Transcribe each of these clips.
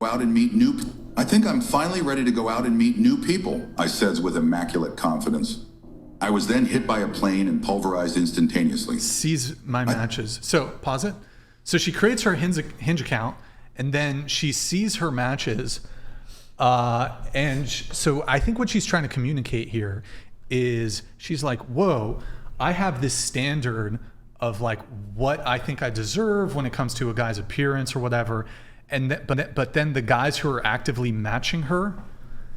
out and meet new. I think I'm finally ready to go out and meet new people, I says with immaculate confidence. I was then hit by a plane and pulverized instantaneously. Sees my matches. So pause it. So she creates her Hinge account, and then she sees her matches. So I think what she's trying to communicate here is she's like, whoa, I have this standard of like what I think I deserve when it comes to a guy's appearance or whatever. But then the guys who are actively matching her,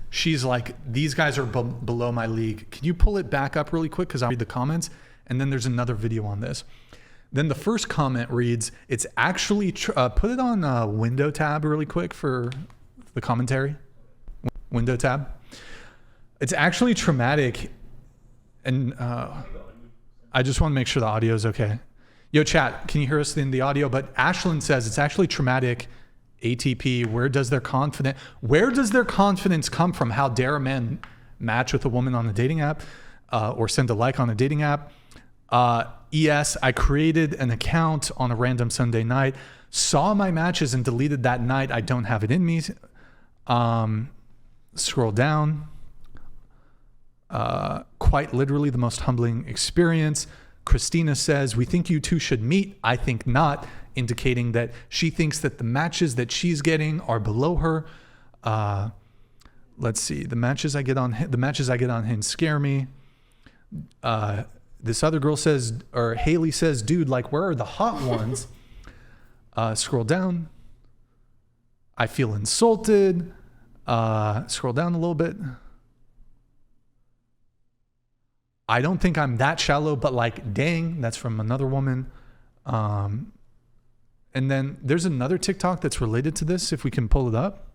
she's like, these guys are below my league. Can you pull it back up really quick? Because I'll read the comments. And then there's another video on this. Then the first comment reads, it's actually, put it on window tab really quick for the commentary. Window tab. It's actually traumatic. And I just want to make sure the audio is okay. Yo, chat, can you hear us in the audio? But Ashlyn says it's actually traumatic. ATP, where does their confidence come from? How dare a man match with a woman on a dating app or send a like on a dating app? ES, I created an account on a random Sunday night, saw my matches and deleted that night. I don't have it in me. Scroll down. Quite literally the most humbling experience. Christina says, we think you two should meet. I think not, indicating that she thinks that the matches that she's getting are below her. Let's see. The matches I get on Hinge scare me. This other girl says, or Haley says, dude, like, where are the hot ones? Scroll down. I feel insulted. Scroll down a little bit. I don't think I'm that shallow, but like, dang, that's from another woman. And then there's another TikTok that's related to this, if we can pull it up.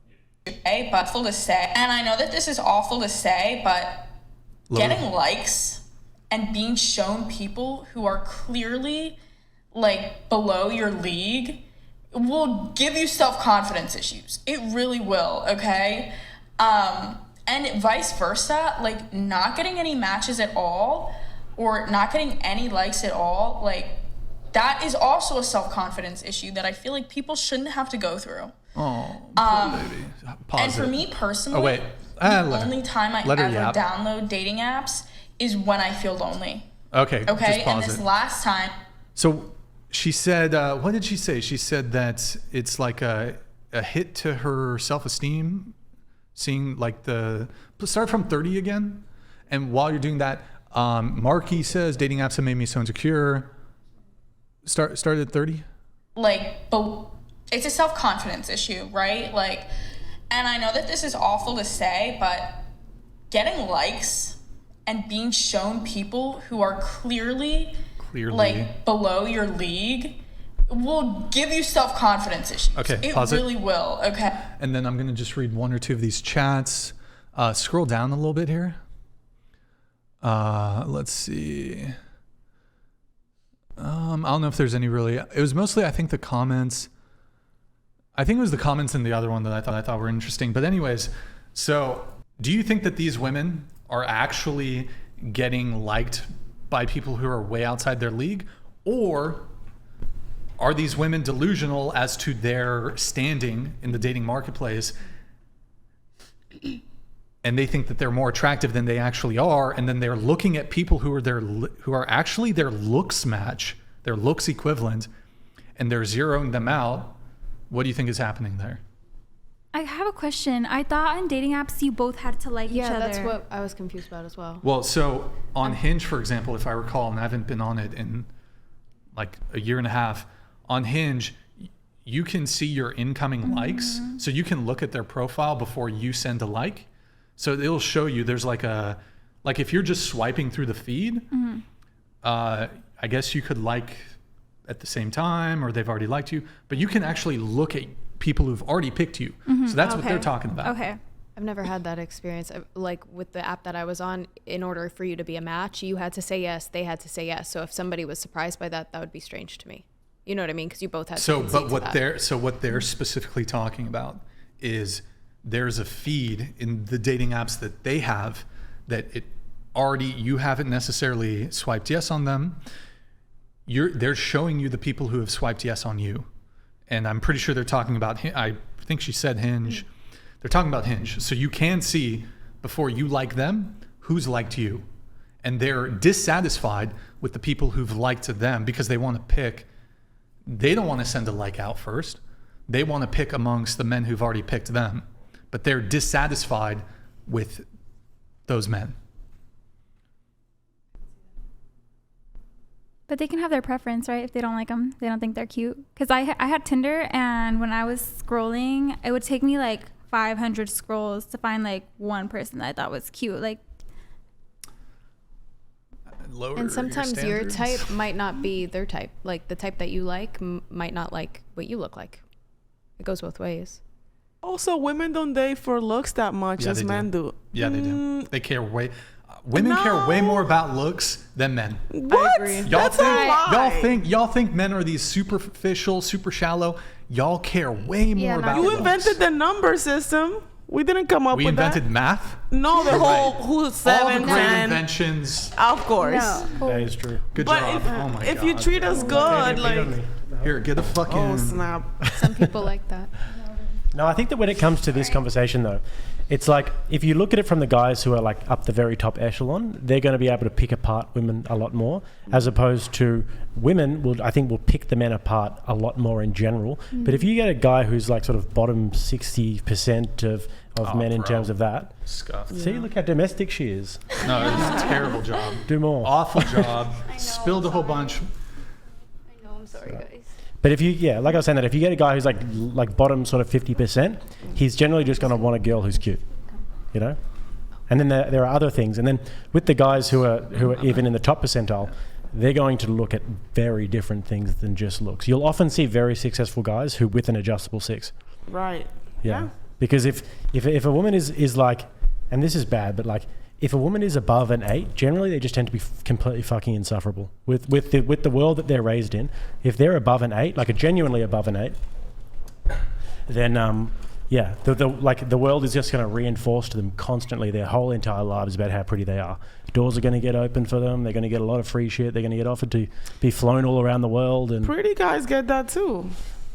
But awful to say, and I know that this is awful to say, but getting likes and being shown people who are clearly like below your league will give you self-confidence issues. It really will, okay? And vice versa, like not getting any matches at all or not getting any likes at all, like that is also a self-confidence issue that I feel like people shouldn't have to go through. Oh, poor baby. Pause and for it. me personally, the only time I ever download dating apps is when I feel lonely. Okay, Okay, just pause and this it. last time. So she said, what did she say? She said that it's like a hit to her self-esteem, seeing like start from 30 again. And while you're doing that, Marky says, dating apps have made me so insecure. Start at 30? Like, but it's a self-confidence issue, right? Like, and I know that this is awful to say, but getting likes and being shown people who are clearly like below your league will give you self-confidence issues. Okay, it pause really will. Okay. And then I'm going to just read one or two of these chats. Scroll down a little bit here. Let's see. I don't know if there's any really. It was mostly, I think, the comments. I think it was the comments in the other one that I thought were interesting. But anyways, so do you think that these women are actually getting liked by people who are way outside their league, or are these women delusional as to their standing in the dating marketplace, and they think that they're more attractive than they actually are, and then they're looking at people who are actually their looks match, their looks equivalent, and they're zeroing them out? What do you think is happening there? I have a question. I thought on dating apps you both had to like each other. Yeah, that's what I was confused about as well. Well, so on Hinge, for example, if I recall, and I haven't been on it in like a year and a half, on Hinge, you can see your incoming likes. So you can look at their profile before you send a like. So it'll show you there's like if you're just swiping through the feed, I guess you could like at the same time, or they've already liked you, but you can actually look at people who've already picked you. So that's what they're talking about. Okay. I've never had that experience. Like with the app that I was on, in order for you to be a match, you had to say yes, they had to say yes. So if somebody was surprised by that, that would be strange to me. You know what I mean? Because you both had to concede to that. What they're specifically talking about is there's a feed in the dating apps that they have that you haven't necessarily swiped yes on them. They're showing you the people who have swiped yes on you. and I'm pretty sure they're talking about, I think she said Hinge. They're talking about Hinge. So you can see before you like them, who's liked you. And they're dissatisfied with the people who've liked them because they want to pick. They don't want to send a like out first. They want to pick amongst the men who've already picked them. But they're dissatisfied with those men. But they can have their preference, right? If they don't like them, they don't think they're cute. Because I had Tinder, and when I was scrolling, it would take me like 500 scrolls to find like one person that I thought was cute. Like, and sometimes your type might not be their type. Like the type that you like might not like what you look like. It goes both ways. Also, women don't date for looks that much as men do. Yeah, they do. They care way. Women care way more about looks than men. What? Y'all think men are these superficial, super shallow. Y'all care way more about you looks. Invented the number system. We didn't come up with that. We invented math? No, the whole who's 7, all the great 10. inventions. Of course. No. That is true. Good but job. if you treat us good, like here, get a fucking. Oh snap! Some people like that. No, I think that when it comes to this conversation, though, it's like if you look at it from the guys who are like up the very top echelon, they're going to be able to pick apart women a lot more, as opposed to women will pick the men apart a lot more in general. But if you get a guy who's like sort of bottom 60% of men in terms of that, Scuffed. See, look how domestic she is. No, it's a terrible job. Do more. Awful job. Spilled a whole bunch. I know, I'm sorry, guys. But if you, like I was saying, that if you get a guy who's like bottom sort of 50%, he's generally just going to want a girl who's cute, you know. And then there are other things. And then with the guys who are even in the top percentile, they're going to look at very different things than just looks. You'll often see very successful guys who with an adjustable 6. Right. Yeah. Because if a woman is like, and this is bad, but like if a woman is above an 8, generally they just tend to be completely fucking insufferable with the world that they're raised in. If they're above an 8, like a genuinely above an 8, then the world is just going to reinforce to them constantly their whole entire lives about how pretty they are. Doors are going to get open for them. They're going to get a lot of free shit. They're going to get offered to be flown all around the world. And pretty guys get that too,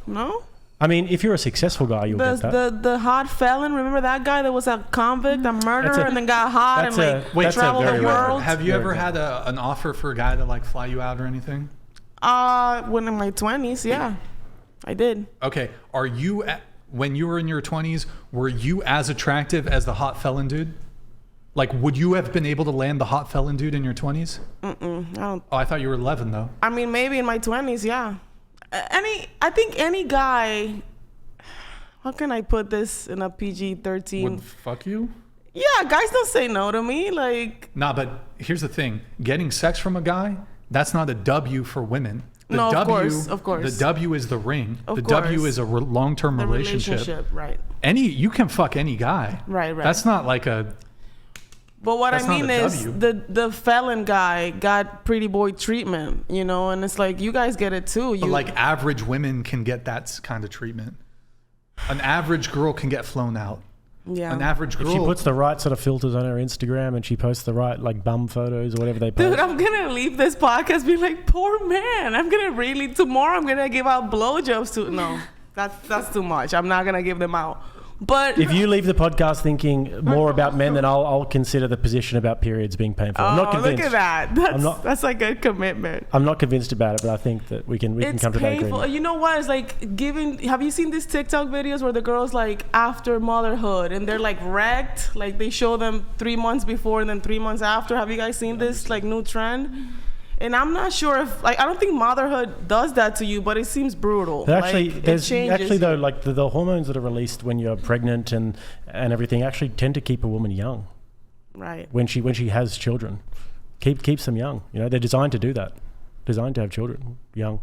no? I mean, if you're a successful guy, you'll get that. The hot felon, remember that guy that was a convict, a murderer, and then got hot and traveled the world? Have you ever had an offer for a guy to like fly you out or anything? When in my 20s, yeah, I did. Okay, when you were in your 20s, were you as attractive as the hot felon dude? Like, would you have been able to land the hot felon dude in your 20s? I don't. Oh, I thought you were 11 though. I mean, maybe in my 20s, yeah. I think any guy, how can I put this in a PG-13? Would fuck you? Yeah, guys don't say no to me. Like, nah, but here's the thing: getting sex from a guy, that's not a W for women. No, of course. The W is the ring. Of the course. W is a long-term the relationship. Right. You can fuck any guy. Right. That's not like a. But what That's I mean not a is W. the felon guy got pretty boy treatment, you know, and it's like you guys get it too. But like average women can get that kind of treatment. An average girl can get flown out. Yeah. An average girl. If she puts the right sort of filters on her Instagram and she posts the right like bum photos or whatever they post. Dude, I'm gonna leave this podcast being like, poor man. I'm gonna tomorrow I'm gonna give out blowjobs to. No, that's too much. I'm not gonna give them out. But if you leave the podcast thinking more about men, then I'll consider the position about periods being painful. I'm not convinced. Look at that. That's like a commitment. I'm not convinced about it, but I think that we can come to that agreement. You know what? It's like have you seen these TikTok videos where the girls like after motherhood and they're like wrecked? Like they show them 3 months before and then 3 months after. Have you guys seen this like new trend? And I'm not sure if I don't think motherhood does that to you, but it seems brutal. But actually, like, there's actually though like the hormones that are released when you're pregnant and everything actually tend to keep a woman young. Right. When she has children, keeps them young. You know, they're designed to do that. Designed to have children young.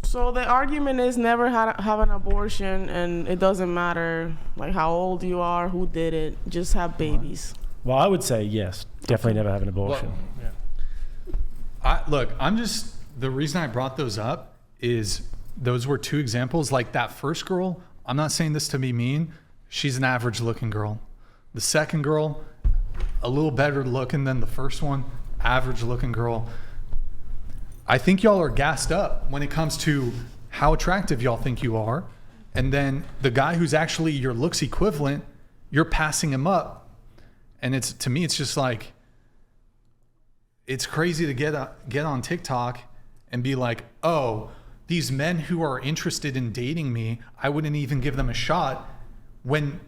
So the argument is never have an abortion, and it doesn't matter like how old you are, who did it, just have babies. Well, I would say yes, definitely never have an abortion. Well, the reason I brought those up is those were 2 examples. Like that first girl, I'm not saying this to be mean. She's an average looking girl. The second girl, a little better looking than the first one, average looking girl. I think y'all are gassed up when it comes to how attractive y'all think you are. And then the guy who's actually your looks equivalent, you're passing him up. And it's, to me, it's just like, it's crazy to get on TikTok and be like, oh, these men who are interested in dating me, I wouldn't even give them a shot, when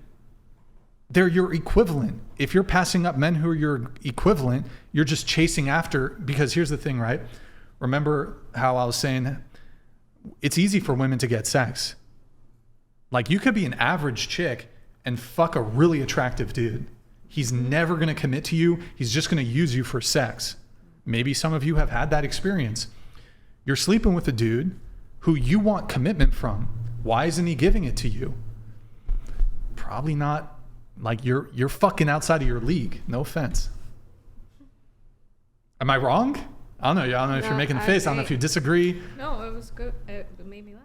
they're your equivalent. If you're passing up men who are your equivalent, you're just chasing after, because here's the thing, right? Remember how I was saying it's easy for women to get sex. Like, you could be an average chick and fuck a really attractive dude. He's never going to commit to you. He's just going to use you for sex. Maybe some of you have had that experience. You're sleeping with a dude who you want commitment from. Why isn't he giving it to you? Probably not. Like, you're fucking outside of your league. No offense. Am I wrong? I don't know if you're making a face. I don't know if you disagree. No, it was good. It made me laugh.